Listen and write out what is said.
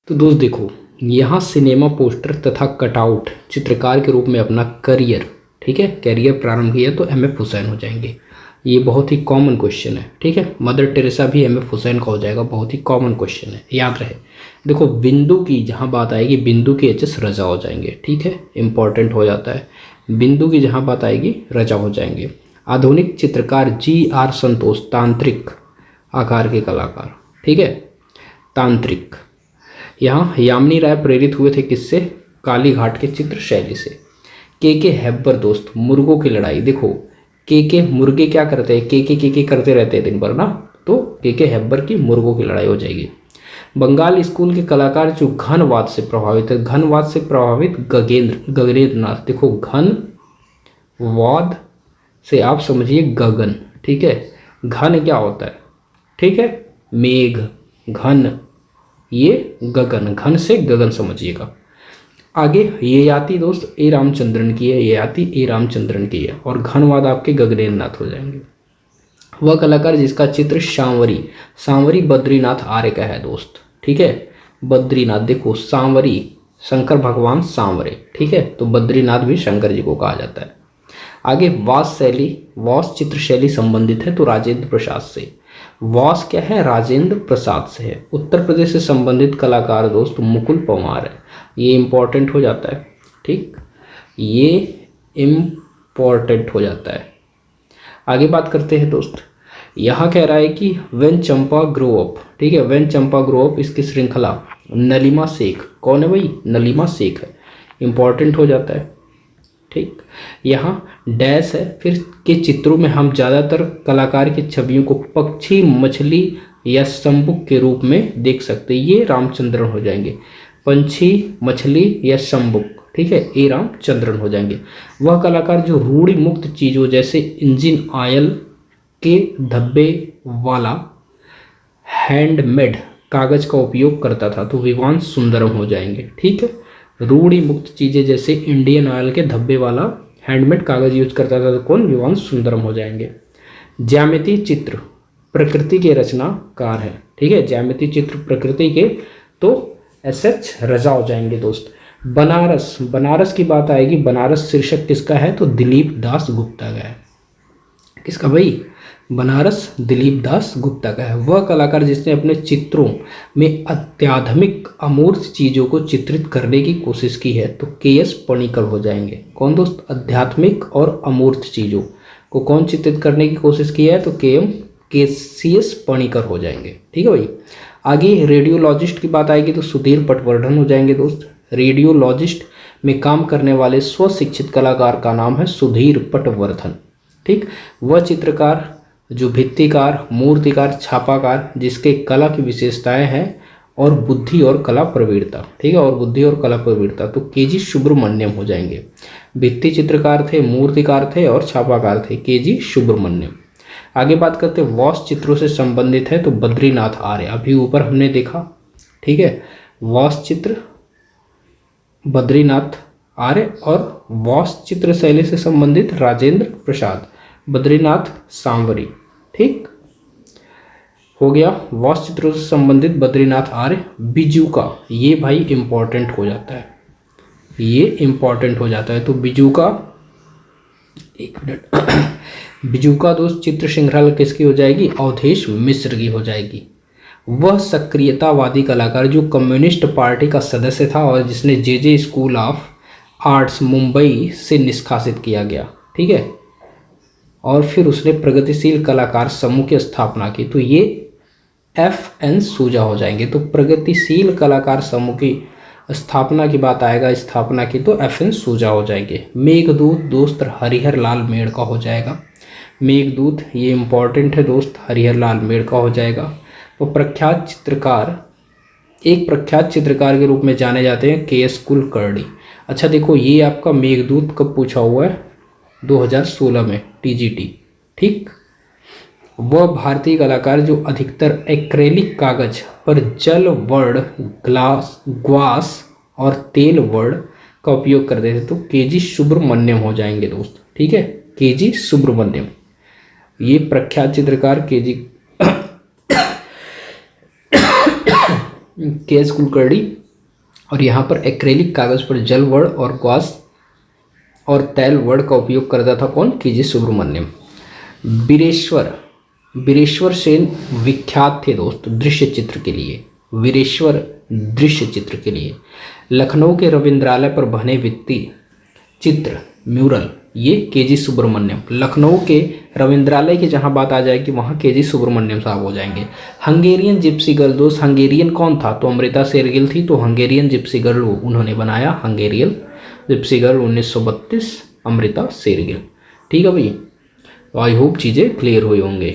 तो दोस्त देखो, यहाँ सिनेमा पोस्टर तथा कटआउट चित्रकार के रूप में अपना करियर, ठीक है, करियर प्रारंभ किया तो एम एफ हुसैन हो जाएंगे। ये बहुत ही कॉमन क्वेश्चन है, ठीक है। मदर टेरेसा भी एम एफ हुसैन का हो जाएगा, बहुत ही कॉमन क्वेश्चन है, याद रहे। देखो बिंदु की जहाँ बात आएगी, बिंदु के एच एस रजा हो जाएंगे, ठीक है, इंपॉर्टेंट हो जाता है। बिंदु की जहाँ बात आएगी रजा हो जाएंगे। आधुनिक चित्रकार जी आर संतोष, तांत्रिक आकार के कलाकार, ठीक है, तांत्रिक। यहाँ यामिनी राय प्रेरित हुए थे किससे? काली घाट के चित्र शैली से। के हैबर दोस्त, मुर्गों की लड़ाई। देखो के मुर्गे क्या करते हैं, के करते रहते हैं दिन भर ना, तो के हैबर की मुर्गों की लड़ाई हो जाएगी। बंगाल स्कूल के कलाकार जो घनवाद से प्रभावित है, घनवाद से प्रभावित गगनेंद्र नाथ। देखो घनवाद से आप समझिए गगन, ठीक है। घन क्या होता है, ठीक है, मेघ, घन, ये गगन, घन से गगन समझिएगा। आगे ये आती दोस्त ए रामचंद्रन की है, ये आती ए रामचंद्रन की है, और घनवाद आपके गगनेंद्र नाथ हो जाएंगे। वह कलाकार जिसका चित्र सांवरी बद्रीनाथ आर्य का है दोस्त, ठीक है। बद्रीनाथ, देखो सांवरी शंकर भगवान सांवरे, ठीक है, तो बद्रीनाथ भी शंकर जी को कहा जाता है। आगे वास चित्र शैली संबंधित है तो राजेंद्र प्रसाद से। वास क्या है? राजेंद्र प्रसाद से है। उत्तर प्रदेश से संबंधित कलाकार दोस्त मुकुल पंवार है, ये इंपॉर्टेंट हो जाता है, ठीक, ये इम्पॉर्टेंट हो जाता है। आगे बात करते हैं दोस्त, यहाँ कह रहा है कि व्हेन चंपा ग्रो अप, ठीक है, व्हेन चंपा ग्रो अप, इसकी श्रृंखला नलीमा शेख। कौन है भाई? नलीमा शेख है, इंपॉर्टेंट हो जाता है, ठीक। यहाँ डैश है, फिर के चित्रों में हम ज़्यादातर कलाकार की छवियों को पक्षी, मछली या शंभुक के रूप में देख सकते हैं, ये रामचंद्रन हो जाएंगे। पंछी, मछली या शंभुक, ठीक है, ये रामचंद्रन हो जाएंगे। वह कलाकार जो रूढ़ि मुक्त चीज़ों जैसे इंजन ऑयल के धब्बे वाला हैंडमेड कागज का उपयोग करता था तो विवान सुंदरम हो जाएंगे, ठीक है। रूढ़ि मुक्त चीज़ें जैसे इंडियन ऑयल के धब्बे वाला हैंडमेड कागज यूज करता था तो कौन? विवान सुंदरम हो जाएंगे। ज्यामिति चित्र प्रकृति के रचनाकार है, ठीक है, ज्यामिति चित्र प्रकृति के, तो एस रजा हो जाएंगे दोस्त। बनारस की बात आएगी, बनारस शीर्षक किसका है? तो दिलीप दास गुप्ता का है। किसका भाई? बनारस दिलीप दास गुप्ता का है। वह कलाकार जिसने अपने चित्रों में अत्याधुनिक अमूर्त चीज़ों को चित्रित करने की कोशिश की है तो के.एस. पणिकर हो जाएंगे। कौन दोस्त? आध्यात्मिक और अमूर्त चीज़ों को कौन चित्रित करने की कोशिश की है तो के.सी.एस. पणिकर हो जाएंगे, ठीक है भाई। आगे रेडियोलॉजिस्ट की बात आएगी तो सुधीर पटवर्धन हो जाएंगे दोस्त। रेडियोलॉजिस्ट में काम करने वाले स्वशिक्षित कलाकार का नाम है सुधीर पटवर्धन, ठीक। वह चित्रकार जो भित्तिकार, मूर्तिकार, छापाकार जिसके कला की विशेषताएं हैं और बुद्धि और कला प्रवीणता, ठीक है, और बुद्धि और कला प्रवीणता, तो के.जी. सुब्रमण्यम हो जाएंगे। भित्ति चित्रकार थे, मूर्तिकार थे और छापाकार थे, के.जी. सुब्रमण्यम। आगे बात करते हैं वॉस चित्रों से संबंधित है तो बद्रीनाथ आर्य, अभी ऊपर हमने देखा, ठीक है, वॉस चित्र बद्रीनाथ आर्य और वॉस चित्र शैली से संबंधित राजेंद्र प्रसाद, बद्रीनाथ सांवरी, ठीक हो गया। वॉस चित्रों से संबंधित बद्रीनाथ आर्य। बिजू का, ये भाई इंपॉर्टेंट हो जाता है, ये इंपॉर्टेंट हो जाता है, तो बिजू का, एक मिनट, बिजू का दोस्त चित्र श्रृंखला किसकी हो जाएगी? अवधेश मिश्र की हो जाएगी। वह सक्रियतावादी कलाकार जो कम्युनिस्ट पार्टी का सदस्य था और जिसने जे स्कूल ऑफ आर्ट्स मुंबई से निष्कासित किया गया, ठीक है, और फिर उसने प्रगतिशील कलाकार समूह की स्थापना की तो ये F.N. सूजा हो जाएंगे। तो प्रगतिशील कलाकार समूह की स्थापना की बात आएगा, स्थापना की, तो F.N. सूजा हो जाएंगे। मेघदूत दोस्त हरिहर लाल मेड़का हो जाएगा। मेघदूत ये इंपॉर्टेंट है दोस्त, हरिहर लाल मेड़का हो जाएगा। तो प्रख्यात चित्रकार, एक प्रख्यात चित्रकार के रूप में जाने जाते हैं के.एस. कुलकर्णी। अच्छा देखो, ये आपका मेघदूत कब पूछा हुआ है? 2016 में टीजीटी, ठीक। वह भारतीय कलाकार जो अधिकतर एक्रेलिक कागज पर जल वर्ड, ग्वास और तेल वर्ड का उपयोग करते थे तो के.जी. सुब्रमण्यम हो जाएंगे दोस्त, ठीक है, के.जी. सुब्रमण्यम, ये प्रख्यात चित्रकार के.जी. के.एस. कुलकर्णी। और यहाँ पर एक्रेलिक कागज़ पर जल वर्ड और गॉस और तैल वर्ड का उपयोग करता था कौन? के.जी. सुब्रमण्यम। वीरेश्वर सेन विख्यात थे दोस्त दृश्य चित्र के लिए। वीरेश्वर दृश्य चित्र के लिए। लखनऊ के रविंद्रालय पर बने भित्ति चित्र म्यूरल, ये के.जी. सुब्रमण्यम। लखनऊ के रविंद्रालय की जहाँ बात आ जाएगी वहाँ के.जी. सुब्रमण्यम साहब हो जाएंगे। हंगेरियन जिप्सी गर्ल दोस्त, हंगेरियन कौन था? तो अमृता शेरगिल थी, तो हंगेरियन जिप्सी गर्ल उन्होंने बनाया। Hungarian gypsy girl 1932 Amrita Shergil. ठीक है भाई, आई होप चीज़ें क्लियर हुई होंगे।